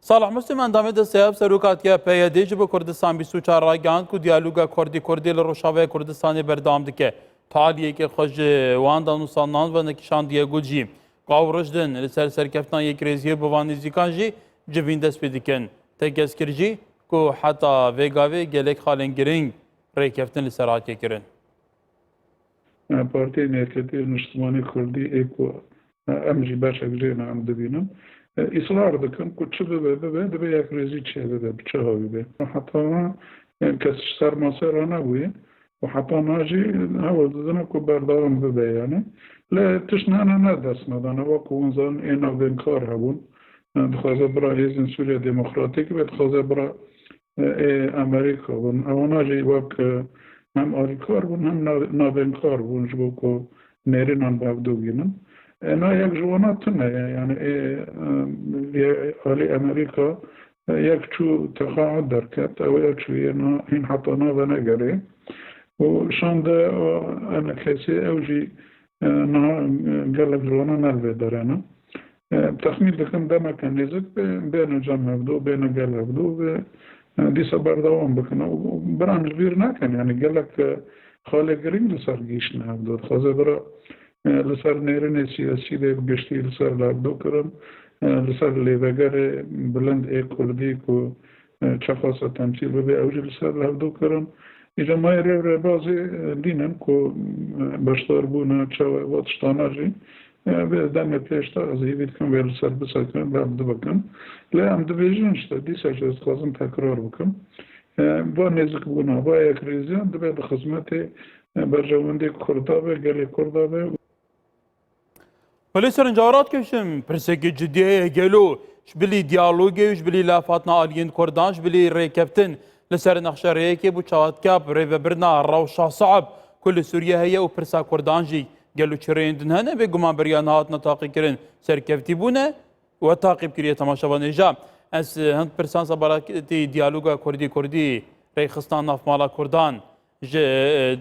صالح مسلم اندامه د سیاب سروکاتیا پیادی جب کردستان 24 راگاند کو دیالوگا کردی لروشاوه کردستان بردام دکه فعالیه که خوش وان دانوسانان و نکشان دیگو جی قاورجدن لسر سرکفتان یکریزیه بوانی زیکانجی جوین دست پیدکن تگز کرجی کو حتی ویگاوی گلک خالن گرینگ ریکفتن لسر آتی کرن پارتی نیکتی نشتمانی کردی ایکو امجی باشک جینا ام دبینم اصرار دکم که چه به یکریزی چه به چه هایی به حتی کسی سرماسه نبوی و حتی ناجی اول دادن که بردارم به یعنی لا تشنانا ندست ندانه و کونزان اینا بینکار هبون دخوازه برا هیزن سوریا دموکراتیک و دخوازه برا امریکا بون او ناجی وک هم آریکار بون هم نابینکار بون جبو که نیرینان بابدو گینن اینا یک جوانات تنه یعنی آلی امریکا یک چو تقاعد درکت او یک چو این حتی نابه نگره و شانده انا کسی اوجی قالك جوانا نلوي دارنا تخمين لكم دما كان نزك بين جمع بدو بين قال بدو دي صبر دوام بكنا برامج كبير كان يعني قال لك خالق قريب لصار جيشنا بدو خاصة برا لصار نيرن سياسي ده بقشتي لصار لابدو كرم لصار اللي بقر بلند كردي كو شخصة تمثيل ببي اوجي لصار لابدو كرم إذا ما يرى بعضي دينن كو باشتار بونا تشاو واتشتاناجي بدم بيشتا زي بيتكم بيرسل بسكن بعد بكم لا عم دبيجنش دي ساجز لازم تكرار بكم با نزك بونا با يكريزيان دبي بخدمتي برجوندي كردابه قال كردابه ولی سرنجارات کشم پرسکی جدیه گلو شبلی دیالوگی شبلی لافاتنا آلیین کردان شبلی ریکفتن لسر نخشریه که بو چاوت کاب ریو برنا روشا صعب کل سوریه هیا و پرسا کردان جی گلو چرین دن هنه به گمان بریان هات نتاقی کرن سرکفتی بونه و تاقیب کریه تماشا نیجا از هند پرسان سباراتی دیالوگا کردی ریخستان نافمالا کردان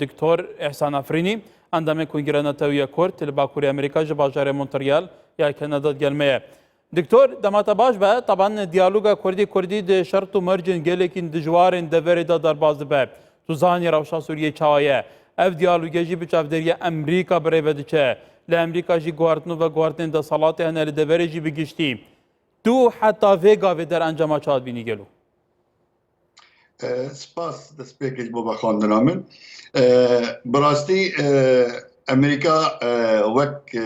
دکتور احسان افرینی اندامه کنگرانه تاویه کرد تلباکوری امریکا جباجار مونتریال یا کانادا گلمه دکتور دماتا باش به طبعا دیالوگا کردی ده شرط و مرجن گلکین دجوارن دور دا در باز به تو زانی روشا سوریه چاویه اف دیالوگا جی بچافدریه امریکا برای بده چه لامریکا جی گوارتنو و گوارتن دا صلاته هنه لدوری جی بگشتی تو حتی ویگا و در انجام چاد بینی گلو سپاس دست پیکج بابا خواندنامن براستی امریکا وک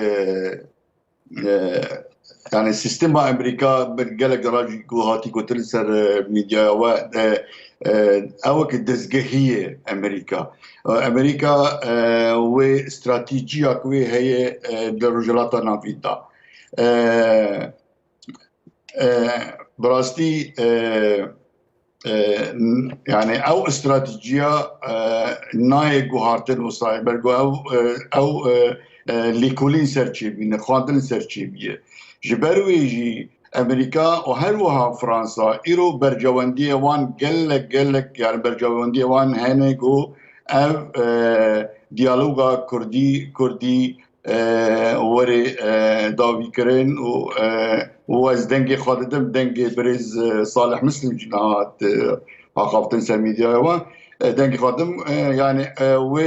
يعني السيستم امريكا بالقلق راجي كوهاتي كوتل سر ميديا و اوك الدزقهيه امريكا و استراتيجيه كوي هي درجلات نافيتا براستي يعني او استراتيجيه ناي جوهارتن وصايبر او ليكولين سيرشي بين خواندن سيرشي بيه جبرويجي امريكا وهروها فرنسا ايرو برجوانديه وان قلك يعني برجوانديه وان هنيجو اف ديالوغا كردي وري داوي كرين و از دنگي خادم دنگي بريز صالح مسلم جناحات عقابتن سميديا و دنگي خادم يعني و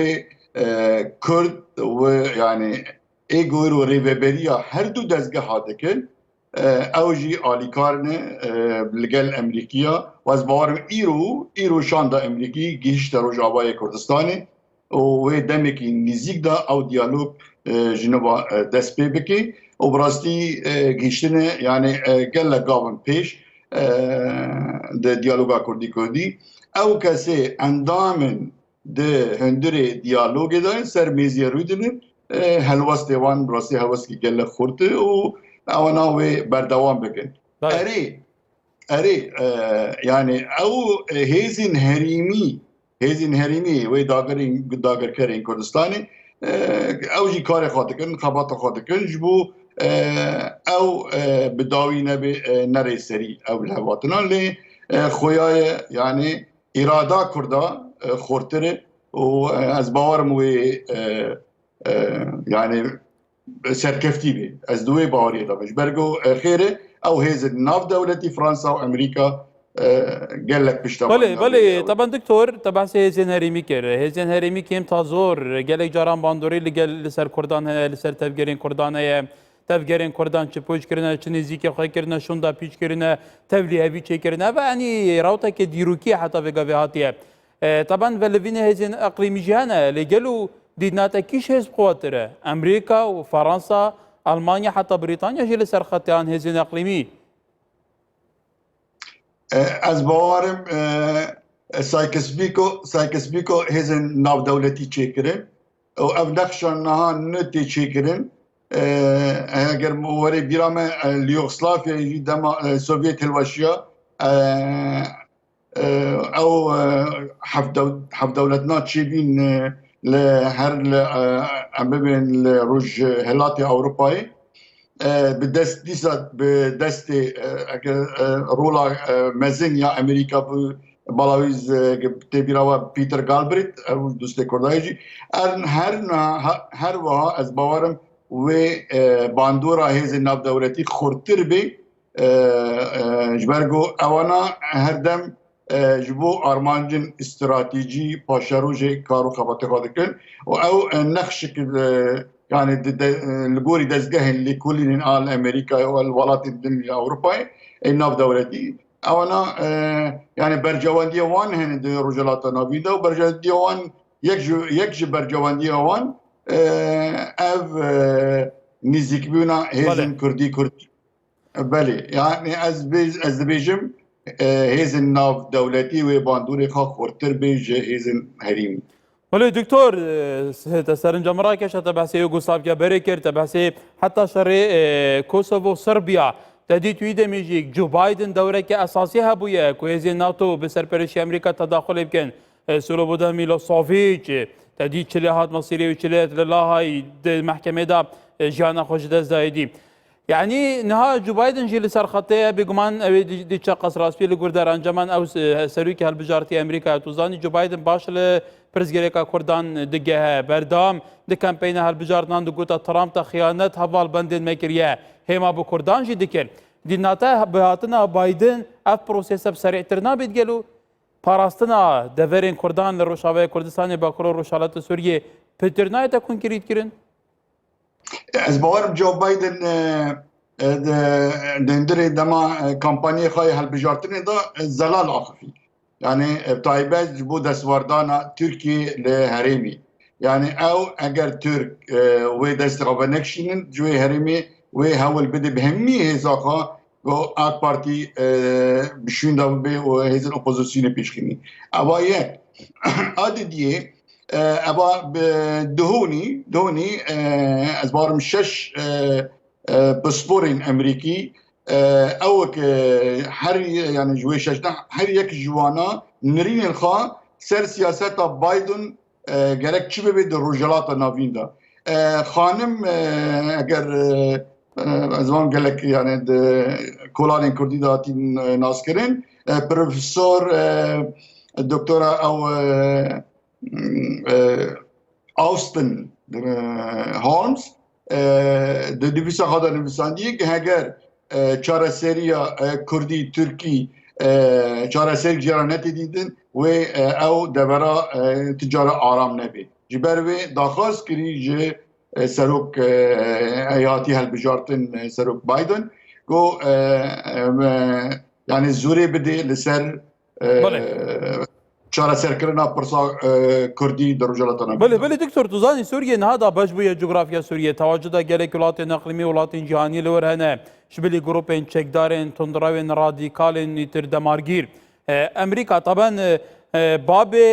كرد و يعني ایگویر و ریوبریا هر دو دزگه هاته کن اوجی آلیکارنه لگل امریکیا و از باورم ایرو شانده امریکی گیشت روجاوای کردستانی و دمکی نزیک دا او دیالوگ جنوبا دست پی بکی و براستی گیشتنه یعنی گل گاون پیش ده دیالوگا کردی او کسی اندامن ده هندره دیالوگ دارن سر میزی روی دنن هلوست وان براستی هلوست کی گله خورده و اونا و بردوام بکن اری یعنی او هیزین هریمی و داگر کرین کردستانی او جی کار خاطکن خبات خاطکن جبو او بداوی نبی نری سری او الهواتنا لی خویای یعنی اراده کرده خورتره و از باورم و يعني سركفتي بي از دوي باوري دامش برگو خیره او هێزن ناو دەوڵەتی فرانسا و ئەمریکا gelek pişta. بله طبعا دکتور طبعا هێزên herêmî kir hêzên herêmî kêm ta zor gelek caran bandorî li ser Kurdan heye li ser tevgerên Kurdan heye tevgerên Kurdan çi pûç kirine çi nêzîkê xwe kirine şûnda pîç kirine tevlî hevî çêkirine ve yanî rawtekê dîrokî heta vêga vê hatiye طبعا ve li vînê hêzên eqlîmî jî hene lê gelo dîdnate kîş hêz quwettir e Emerîka û Fransa Almanya heta Brîtanya jî li ser xetiyan hêzên eqlîmî Ez bawarim Saykesbîko hêzên navdewletî çêkirin û ev nexşan niha ne tê çêkirin eger werê bîra me li Yugoslavyayê jî dema Sovyet hilweşiya ew hevdewletna çêbîn li her em bibên li Rojhilatê Ewropayê bi destê rola mezin ya Amerîka bi balavî têbîra we Peter Galbraith dostê Kurdayê jî her wiha ez bawerim wê bandora hêzên navdewletî xurtir bê ji ber ku ewana herdem ji bo armancên stratejî paşerojê kar û xebatê xwe dikin û ew nexşik yani li gorî dezgehên lêkolînên al Amerîkayê û welatên din ya Ewropayê ê navdewletî ewana yani bercewendiya wan hene di Rojhilata Navî de û bercewendiya wan yek ji bercewendiya wan ev nîzîkbûna hêzên Kurdî belê yani ez dibêjim hêzên navdewletî wê bandorê xwe xurtir bê ji hêzên herîmî. ولی دکتور سرنجام را کشت بحث یوگسلاویا بری کرد بحث حتی شر کوسوو سربیا تدی توی دمیجی جو بایدن دوره که اساسی هبویه که از ناتو به سرپرشی امریکا تداخل بکن سلو بوده میلو صافیچ تدی چلیهات مصیری و چلیهات للاهای محکمه دا جیانا خوش دست دایدی یعنی نها جو بایدن جی لسر خطه بگمان دی چه قصر اسپی لگردر انجمان او سروی که هلبجارتی امریکا توزانی جو بایدن باش پرزگریکا کردان دگه بردام د کمپین هلبجارتنان دو گوتا ترامپ تا خیانت حوال بندین مکریه هما بو کردان جی دکر دیناتا بهاتنا بایدن اف پروسیس سریعترنا بید گلو پاراستنا دورین کردان لروشاوه کردستان باکرو روشالات سوریه پترنای تا کنکریت کرن از باورم جو بایدن دندره دما کمپانی خواهی هلبجارتنی دا زلال آخفی yani taybet bu destwardana Türkiye li herêmî yani ew eger Türk wê dest ravenekşînin ji wê herêmê wê hewil bide bi hemî hêza xwe got AK Partî bişûn da bibe û hêzên opozisyonê pêşxînî eva yek adîdiyê eva dihûnî ez barim şeş pasporên Emerîkî اوک هر یعنی جوی ششته هر یک جوانا نرین خا سر سیاست بایدن gerek چی به روجلات ناوین دا خانم اگر ازوان گلک یعنی کولان کردی داتین ناس کرن پروفسور دکتورا او آستن هولمز د دیویسا خدا نویساندی که اگر çareseriya Kurdî Türkî çareseri ciranetê dîdin wê ew devera ticara aram nebê ji ber wê daxwaz kirî ji serok heyatî helbijartin serok Biden got yani zorê bide li ser çareserkirina pirsa Kurdî di Rojhilata Navî. بله دکتور تو زانی سوریه نهادا باش بویه جغرافیا سوریه تواجد gelek وڵاتên اقلیمی وڵاتên cîhanî li wir hene ji bilî grupên çekdarên tundravên radîkalên îtir demargîr Emerîka taban babê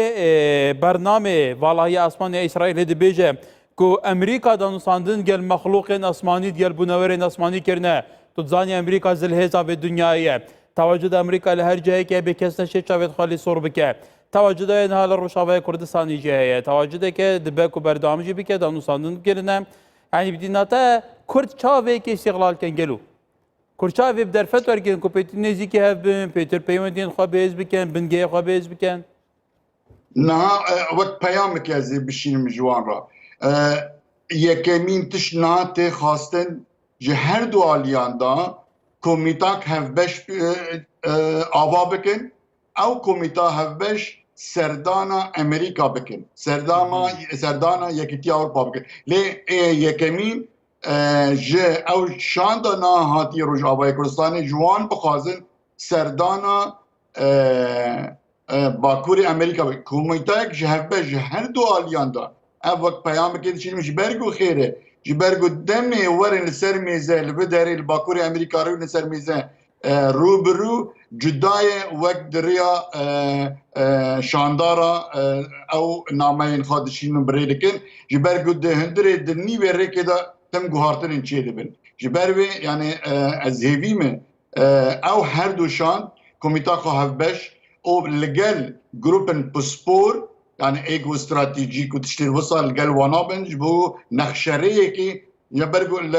bernamê valahiya Esmaniya İsraîlê dibêje ku Emerîka danûsandin gel mexlûqên esmanî gel bûnewerên esmanî kirine tu dizanî Emerîka zilhêza vê dunyayê ye tewacud Emerîka li her cihekê bê kes neşê çavê xwe lê sor bike tewacudê niha li Rojavayê Kurdistanê jî heye tewacudeke dibe ku berdam jî bike danûsandin kirine yani bidînate Kurd çavekê îstiqlalken gelo Kurd çavê bi derfet wergirin ku pêtî nêzîkî hev bin pêtir peywendiyên xwe bêhêz bikin bingehê xwe bêhêz bikin niha wek peyamekê ez ê bişînim ji wan re yekemîn tişt niha tê xastin ji her du aliyan da komitak hevbeş ava bikin ew komîta hevbeş serdana Amerika bikin serdana Yekîtiya Avrupa bikin lê yekemîn ji ew şandana hatiye Rojavayê Kurdistanê ji wan bixwazin serdana Bakurê Amerika bikin komîtayek ji hevbeş ji her du aliyan da ev wek peyamekê dişînim ji ber ku xêr e ji ber ku demê werin li ser mêze li bi derê li Bakurê Amerika rû li ser mêze rûbirû cudaye wek diriya şandara ew nameyên xwe dişînin birê dikin ji ber ku di hundirê di nîvê rêkê de tim guhartinên çê dibin ji ber wê yani ez hêvî me ew her du şand komîta xwe hevbeş û li gel grupên spor yani ego stratejik û tiştên wisa li gel wana bin ji bo nexşereyekê ya ber ku li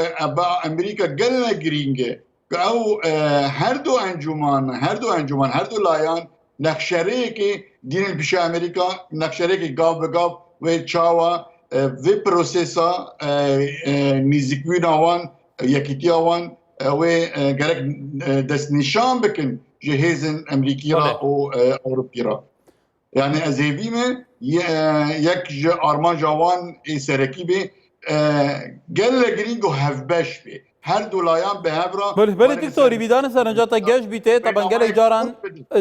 Amerîka gelne girîng e ew her du encûman her du layan nexşereyekê dînin pişê Amerîka nexşereyekê gav bi gav wê çawa vê prosesa nîzîkbûna wan yekîtiya wan wê gerek destnîşan bikin ji hêzên Amerîkî ra û Ewropî ra. Yani ez hêvî me yek ji armanca wan ê serekî bê gelle girîng û hevbeş bê. Her du layan bi hev ra belê diktorî bîdanê serencata geş bîtê taban gelek caran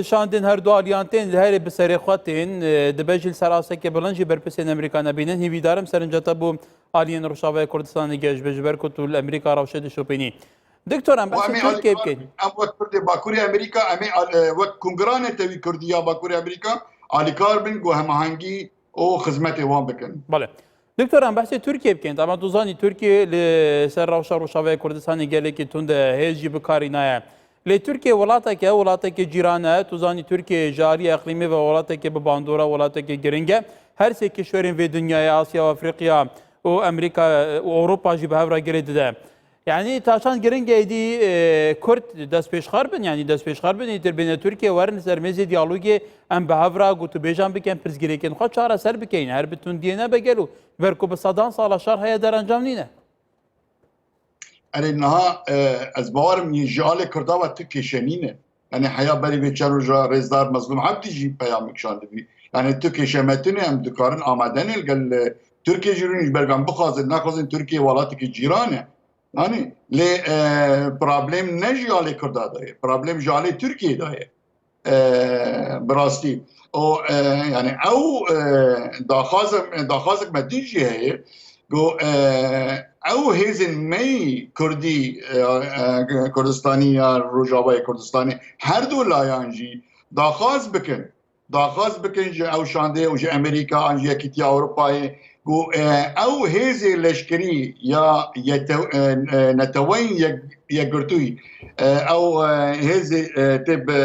şandin her du aliyan tên li herê bi serê xwe tên dibe jî li ser asekê bilind jî berpirsên Amerîka nebînin hêvîdarim serencata bu aliyên Rojavayê Kurdistanê geş bi ji ber ku tu li Amerîka rewşe dişopînî. Diktor em behsê Tirkiye bikên. Em wek Kurdê Bakurê Amerîka em ê wek kongiranê tevî Kurdî ya Bakurê Amerîka alîkar bin ku hemahengî û xizmetê wan bikin. Bale. Diktor em behsê Tirkiye bikên. Ama tu zanî Tirkiye li ser rewşa Rojavayê Kurdistanê gelekî tund e hêz jî bikarî naye. Lê Tirkiye welatekê cîran e. Tu zanî Tirkiye ji aliyê iqlîmî ve welatekê bi bandora welatekê giring e. Her sê kişwerên vê dinyayê Asya û Afrika û Amerîka û Ewropa jî bi hev re girê dide. Yani taşan giring êdî Kurd destpêşxar bin yani destpêşxar bin îtir bêne Tirkiye werin ser mêzê diyalogê em bi hev re gotûbêjan bikin pirsgirêkên xwe çareser bikeyn her bi tundiyê nebe gel û ber ku bi sedan sala şer heye derencam nîne. Erê niha ez bawerim ji alê Kurda ve tu kêşenîne. Yani heya berî vê çar roja rêzdar mezlûm Ebdî jî peyamek şandibî. Yani tu kêşemetinê em dikarin amadenê gel Tirkiye jî rûnin ji ber bixwazin naxwazin Tirkiye welatekî cîran e. Yani lê problem ne ji alê Kurda da ye problem ji alê Tirkiye da ye bi rastî o yani ew daxwazek me din jî heye got ew hêzên me Kurdî Kurdistanî ya Rojavayê Kurdistanê her du layan jî daxwaz bikin ji ew şandê û ji Amerîka an ji Yekîtiya Ewropayê got ew hêzê leşkerî ya neteweyên yekgirtûyî ew hêzê tê bi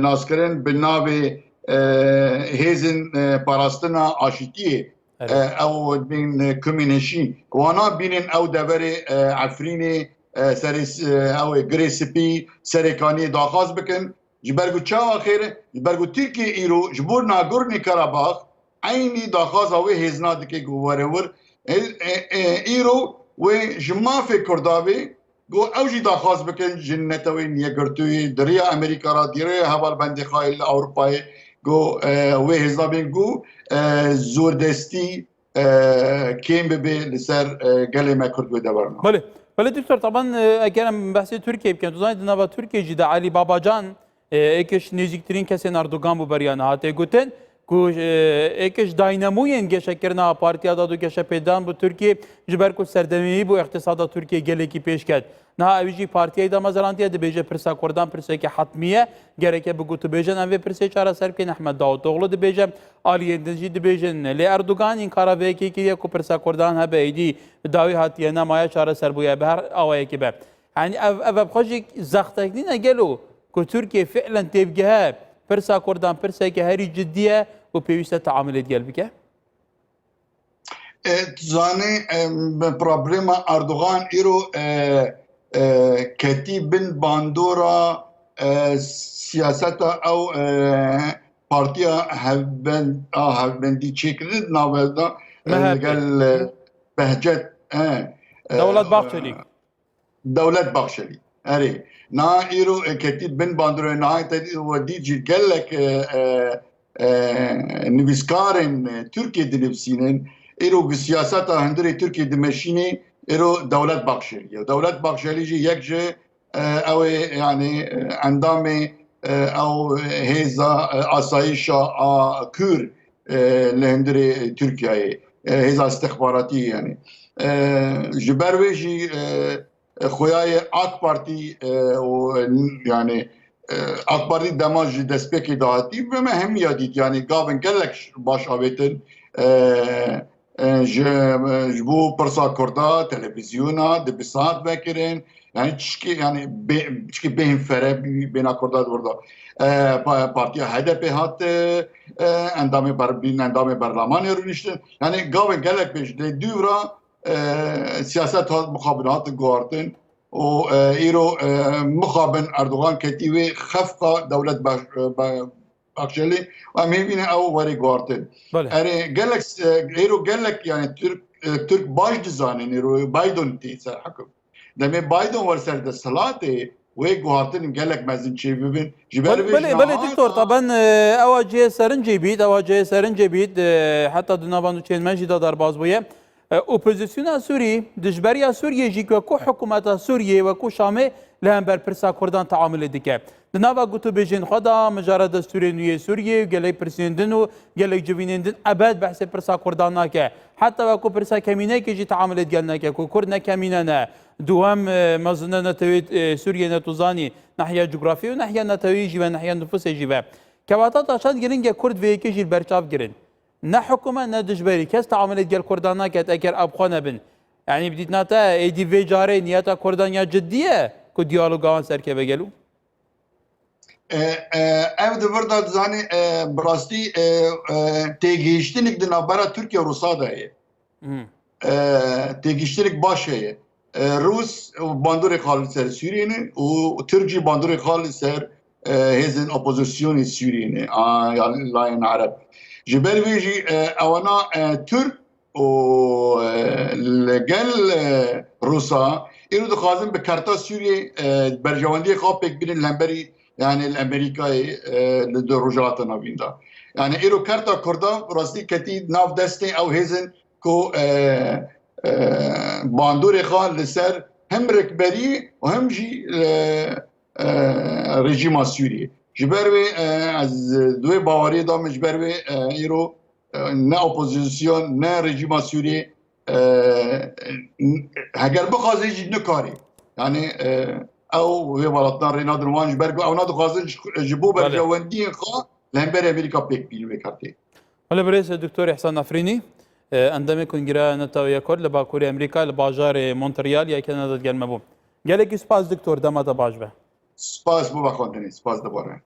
naskirin bi navê hêzên parastina aşîtiyê ew bên kumîneşîn wana bînin ew deverê Efrînê serê ew girê spî serêkaniyê daxwaz bikin ji ber ku çawa xêr e ji ber ku Tirkiye îro ji bo Nagorno Karabakh aynî daxwaza wê hêzna dike ku were wir îro wê ji mafê Kurda vê got ew jî daxwaz bikin ji netewên yekgirtûyê diriya Amerîka ra dîraya hevalbendê xwe li Ewropayê got wê hêzna bên ku zordestî kêm bibe li ser gelê me Kurd wê deverna. Bale. Bale diktor taban eger em behsê Tirkiye bikin tu zanî di nava Tirkiye jî de Alî Babacan êkeş nêzîktirîn kesên Erdogan bû beriyan hatê gotin ku êkeş daynamoyên geşekirina Partiya Dad û Geşepêdan bu Tirkiye ji ber ku serdemî bu iqtisada Tirkiye gelekî pêş ket. Niha ew jî Partiyayê da Mezerantiye dibêje pirsa Kurdan pirsekê hetmiye gereke bi gotûbêjin em vê pirsê çareser bikin Ehmed Davutoğlu dibêje aliyên din jî dibêjin lê Erdogan înkara vêyekê kiriye ku pirsa Kurdan hebe êdî dawî hatiye nemaya çareser bûye bi her awayekî be. Yani ev xwe jî zexteknîne gelo ku Tirkiye fi'len têvgehe pirsa Kurdan pirsekê herî ciddi ye û pêwîst e teamûlê gel bike? Tu zanî problema Erdogan îro ketî bin bandora siyaseta ew partiya hevbendî çêkirin navê da gel behcet Dewlet Bahçelî. Dewlet Bahçelî اري نا ايرو كتيب بن باندرو نا تدي ودي جي قالك نويسكارن تركيا دنفسينن ايرو سياسات هندري تركيا دمشيني ايرو دولت باكشري دولت باكشري جي يكجي او يعني اندامي او هيزا اسايشا كور لهندري تركيا هيزا استخباراتي يعني جبرويجي خویای آک پارتی و یعنی آک پارتی دماغ دستپکی دهاتی و مهم یادید یعنی گاون گلک باش آبیتن جبو پرسا کردا تلویزیونا دبسات بکرین yani çki behin fere bina kurda orada partiya HDP hat endamı barlamanı rüniştin yani gavin gelek peşde düvra siyaset muhabirat guartin o iro muhabin Erdoğan ketivi khafqa devlet bakşeli ve mevine av vari guartin yani gelek iro gelek yani Türk baş dizanin iro Biden tiyse hakim دمي بايدن ورسل الصلاة ويجوهرتن قالك مازن شيء ببين جبال بله دكتور طبعا اواجه سرنجي بيت حتى دنابان نوçeyên مجد دارباز بويه اوبوزيسيون سوري دجبريا سوريا جيك وكو حكومه سوريا وكو شامي لهم برپرسا كردان تعامل دike دنابا قوتو بيجين خدا مجرد دستوري نويه سوريا قالك برسيندن وقالك جوينندن ابد بحث برسا كردان ناكه حتى وكو برسا كمينه كي جي تعامل ديالناكه كو كردنا كمينه دوام مزنا نتوي سوريا نتوزاني ناحيه جغرافيه وناحيه نتوي جيبه ناحيه نفوس جيبه كواتات عشان جرينجا كرد في كيجي البرشاف جرين نا حكومه نا دجبري كاس تعامل ديال كردانا كتاكر ابخونه بن يعني بديت ناتا اي دي في جاري نياتا كردانيا جديه كو ديالوغان سركبه قالوا ev de burada zani brasti tegiştinik de nabara Türkiye Rusada'yı tegiştinik başayı Rus bandırı halı ser Suriye'nin o Türkçe bandırı halı ser hezin opozisyonu Suriye'nin yani layan Arap jibel veji avana Türk o legal Rus'a ilo dixwazin bi karta Suriye berjewendiyê xwe pêk bînin lemberi yani Amerika'yı li rojata navînda yani ilo karta Kurda rastî ketî nav destê ew hêzin ku bandorê xwe li ser hem rekberî û hem jî rejîma Sûriyê ji ber wê ez di wê baweriyê da min ji ber wê îro ne opozisyon ne rejîma Sûriyê heger bixwaze jî nikarî yani ew wê welatdan rê nadin wan ji ber ku ew nadixwazin ji bo berjewendiyên xwe li hemberî Amerîka pêk bînin wê kartê. Hala برئیس دکتور احسان نفرینی اندام کنگره نتاوی کرد لباکوری امریکا لباجار مونتریال یا کانادا گلمه بوم. گله کی سپاس دکتور دمادا باج به. سپاس بو بخوندنی سپاس دوباره.